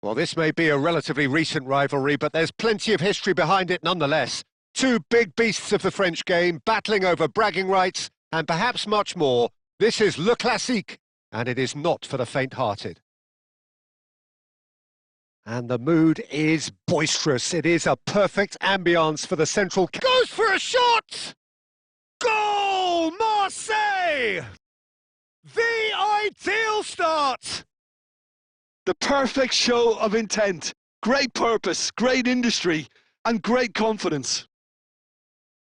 Well, this may be a relatively recent rivalry, but there's plenty of history behind it nonetheless. Two big beasts of the French game, battling over bragging rights, and perhaps much more. This is Le Classique, and it is not for the faint-hearted. And the mood is boisterous. It is a perfect ambience for the central... Goes for a shot! Goal! Marseille! The ideal start! The perfect show of intent. Great purpose, great industry, and great confidence.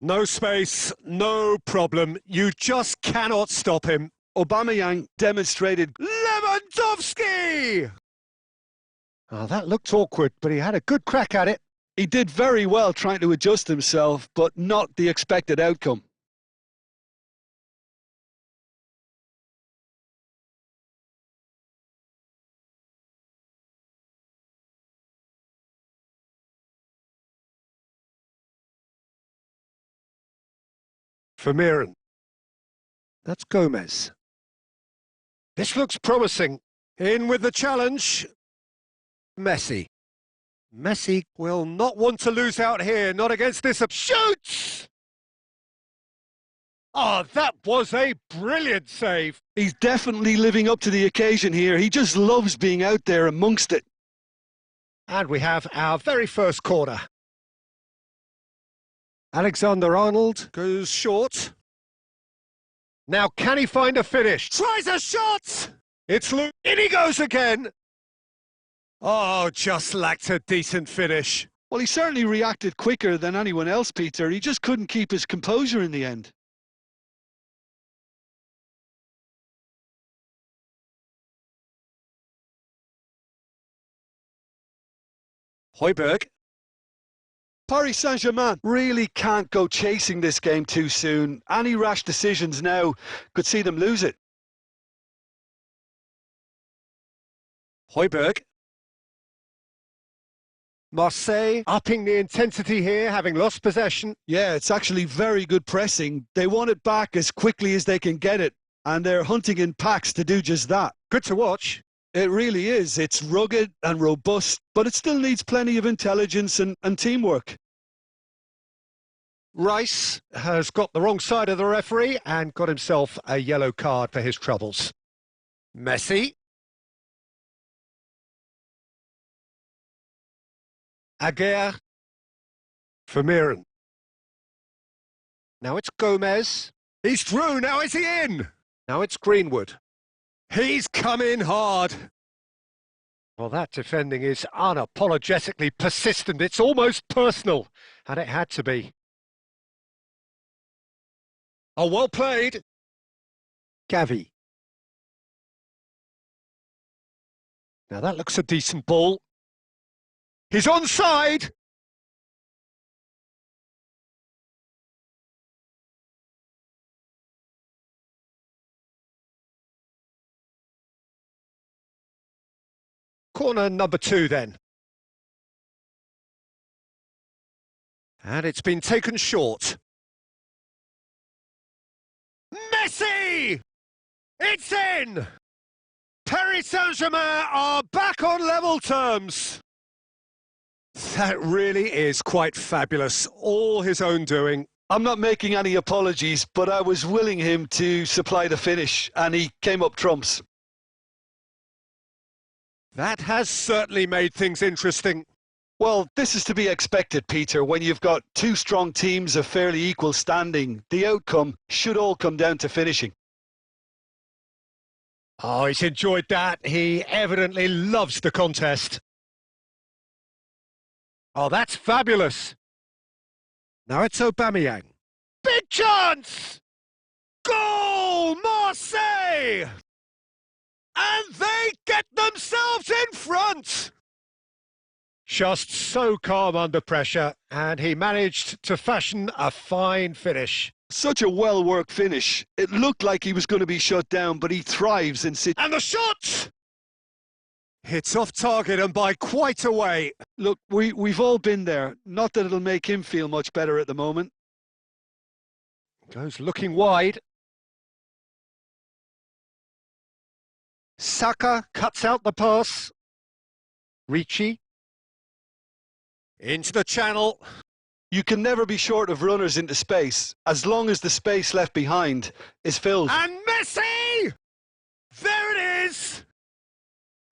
No space, no problem. You just cannot stop him. Aubameyang demonstrated... Lewandowski! Oh, that looked awkward, but he had a good crack at it. He did very well trying to adjust himself, but not the expected outcome. Vermeeren. That's Gomez. This looks promising. In with the challenge. Messi. Messi will not want to lose out here, not against this. Shoots! Oh, that was a brilliant save. He's definitely living up to the occasion here. He just loves being out there amongst it. And we have our very first corner. Alexander-Arnold goes short. Now can he find a finish? Tries a shot! It's Luke. In he goes again. Oh, just lacked a decent finish. Well, he certainly reacted quicker than anyone else, Peter. He just couldn't keep his composure in the end. Højbjerg. Paris Saint-Germain really can't go chasing this game too soon. Any rash decisions now could see them lose it. Højbjerg. Marseille upping the intensity here, having lost possession. Yeah, it's actually very good pressing. They want it back as quickly as they can get it, and they're hunting in packs to do just that. Good to watch. It really is. It's rugged and robust, but it still needs plenty of intelligence and teamwork. Rice has got the wrong side of the referee and got himself a yellow card for his troubles. Messi. Aguirre. Vermeeren. Now it's Gomez. He's through, now is he in? Now it's Greenwood. He's come in hard. Well, that defending is unapologetically persistent. It's almost personal, and it had to be. Oh, well played. Gavi. Now that looks a decent ball. He's onside. Corner number 2 then. And it's been taken short. Messi! It's in! Paris Saint-Germain are back on level terms. That really is quite fabulous. All his own doing. I'm not making any apologies, but I was willing him to supply the finish, and he came up trumps. That has certainly made things interesting. Well, this is to be expected, Peter. When you've got two strong teams of fairly equal standing, the outcome should all come down to finishing. Oh, he's enjoyed that. He evidently loves the contest. Oh, that's fabulous. Now it's Aubameyang. Big chance! Goal, Marseille! And they get themselves in front! Just so calm under pressure, and he managed to fashion a fine finish. Such a well-worked finish. It looked like he was going to be shut down, but he thrives in situations. And the shot! It's off target and by quite a way. Look, we've all been there. Not that it'll make him feel much better at the moment. Goes looking wide. Saka cuts out the pass. Ricci. Into the channel. You can never be short of runners into space, as long as the space left behind is filled. And Messi! There it is!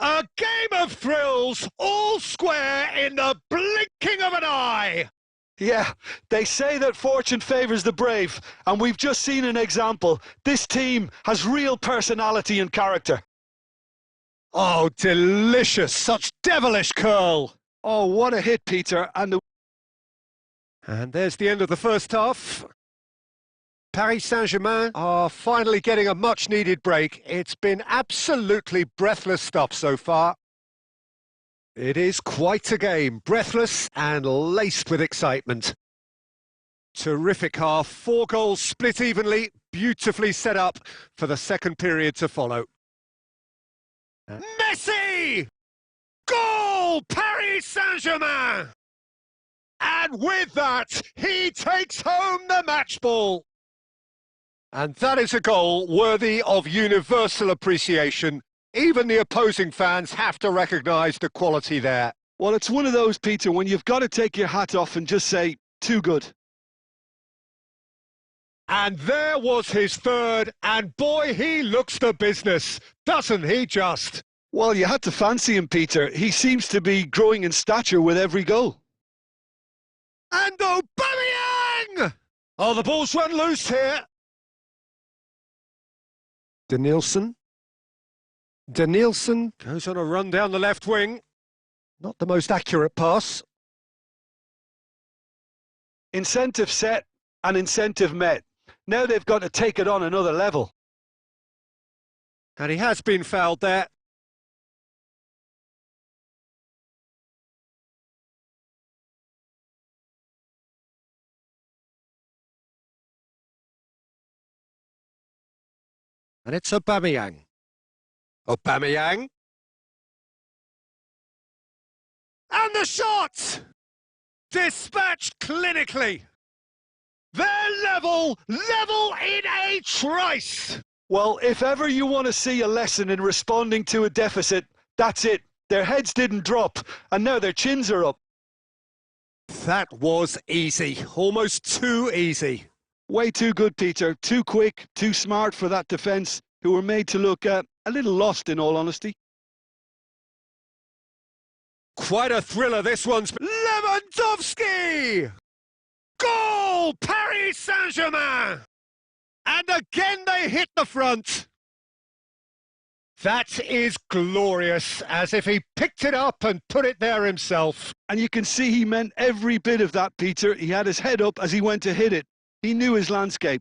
A game of thrills, all square in the blinking of an eye! Yeah, they say that fortune favours the brave, and we've just seen an example. This team has real personality and character. Oh, delicious! Such devilish curl! Oh, what a hit, Peter. And there's the end of the first half. Paris Saint-Germain are finally getting a much-needed break. It's been absolutely breathless stuff so far. It is quite a game, breathless and laced with excitement. Terrific half, 4 goals split evenly, beautifully set up for the second period to follow. Messi! Goal! Paris Saint-Germain! And with that, he takes home the match ball. And that is a goal worthy of universal appreciation. Even the opposing fans have to recognise the quality there. Well, it's one of those, Peter, when you've got to take your hat off and just say, too good. And there was his third, and boy, he looks the business, doesn't he just? Well, you had to fancy him, Peter. He seems to be growing in stature with every goal. And Aubameyang! Oh, the ball's run loose here. Denilson goes on a run down the left wing. Not the most accurate pass. Incentive set and incentive met. Now they've got to take it on another level. And he has been fouled there. And it's Aubameyang. Aubameyang. And the shot! Dispatched clinically. They're level in a trice. Well, if ever you want to see a lesson in responding to a deficit, that's it. Their heads didn't drop, and now their chins are up. That was easy, almost too easy. Way too good, Peter. Too quick, too smart for that defence, who were made to look a little lost, in all honesty. Quite a thriller, this one's. Lewandowski! Goal! Paris Saint-Germain! And again they hit the front. That is glorious, as if he picked it up and put it there himself. And you can see he meant every bit of that, Peter. He had his head up as he went to hit it. He knew his landscape.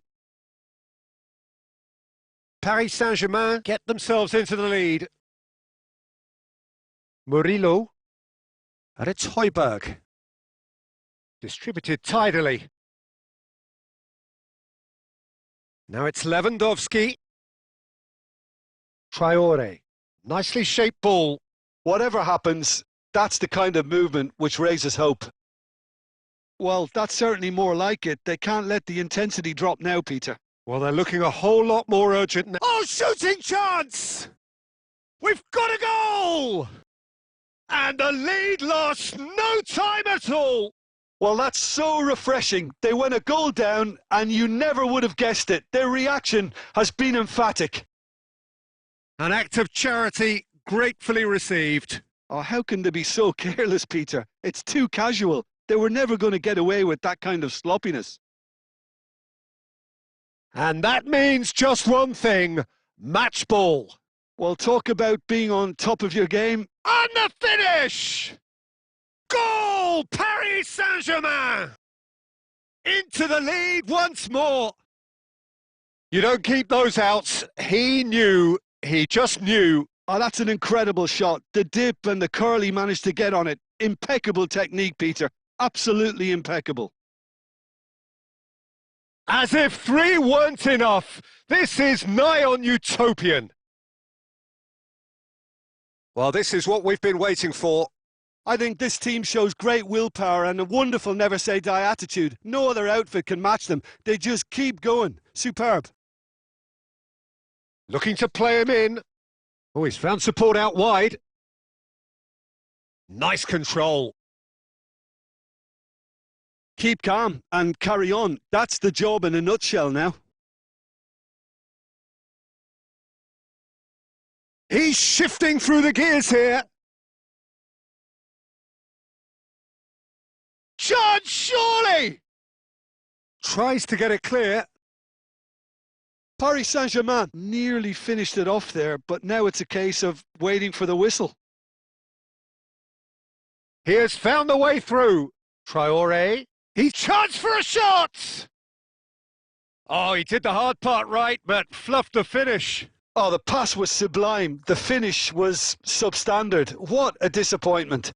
Paris Saint-Germain get themselves into the lead. Murillo. And it's Højbjerg. Distributed tidily. Now it's Lewandowski. Traore. Nicely shaped ball. Whatever happens, that's the kind of movement which raises hope. Well, that's certainly more like it. They can't let the intensity drop now, Peter. Well, they're looking a whole lot more urgent now. Oh, shooting chance! We've got a goal! And the lead lost no time at all. Well, that's so refreshing. They went a goal down and you never would have guessed it. Their reaction has been emphatic. An act of charity gratefully received. Oh, how can they be so careless, Peter? It's too casual. They were never going to get away with that kind of sloppiness. And that means just one thing, match ball. Well, talk about being on top of your game. And the finish! Goal! Paris Saint-Germain! Into the lead once more. You don't keep those outs. He knew. He just knew. Oh, that's an incredible shot. The dip and the curl he managed to get on it. Impeccable technique, Peter. Absolutely impeccable. As if 3 weren't enough. This is nigh on utopian. Well, this is what we've been waiting for. I think this team shows great willpower and a wonderful never-say-die attitude. No other outfit can match them. They just keep going. Superb. Looking to play him in. Oh, he's found support out wide. Nice control. Keep calm and carry on. That's the job in a nutshell now. He's shifting through the gears here. Judge, surely! Tries to get it clear. Paris Saint-Germain nearly finished it off there, but now it's a case of waiting for the whistle. He has found the way through. Traoré. He's charged for a shot! Oh, he did the hard part right, but fluffed the finish. Oh, the pass was sublime. The finish was substandard. What a disappointment.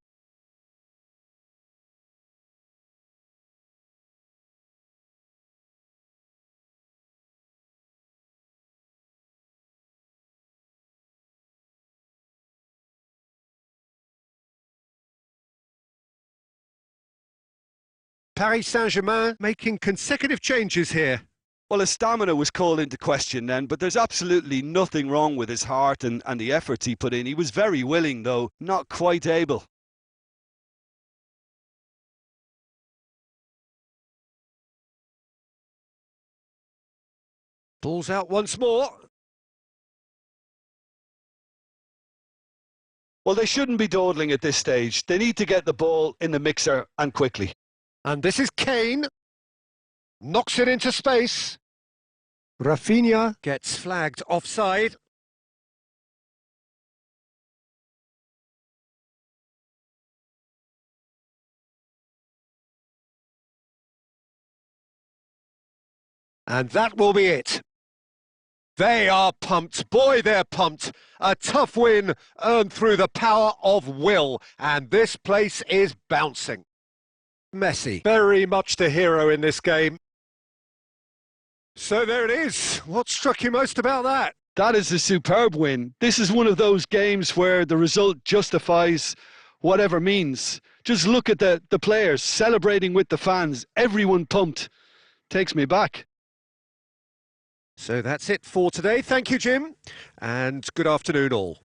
Paris Saint-Germain making consecutive changes here. Well, his stamina was called into question then, but there's absolutely nothing wrong with his heart and the efforts he put in. He was very willing, though, not quite able. Ball's out once more. Well, they shouldn't be dawdling at this stage. They need to get the ball in the mixer and quickly. And this is Kane. Knocks it into space. Rafinha gets flagged offside. And that will be it. They are pumped. Boy, they're pumped. A tough win earned through the power of will. And this place is bouncing. Messi, very much the hero in this game. So there it is. What struck you most about that? That is a superb win. This is one of those games where the result justifies whatever means. Just look at the players celebrating with the fans. Everyone pumped. Takes me back. So that's it for today. Thank you, Jim, and good afternoon all.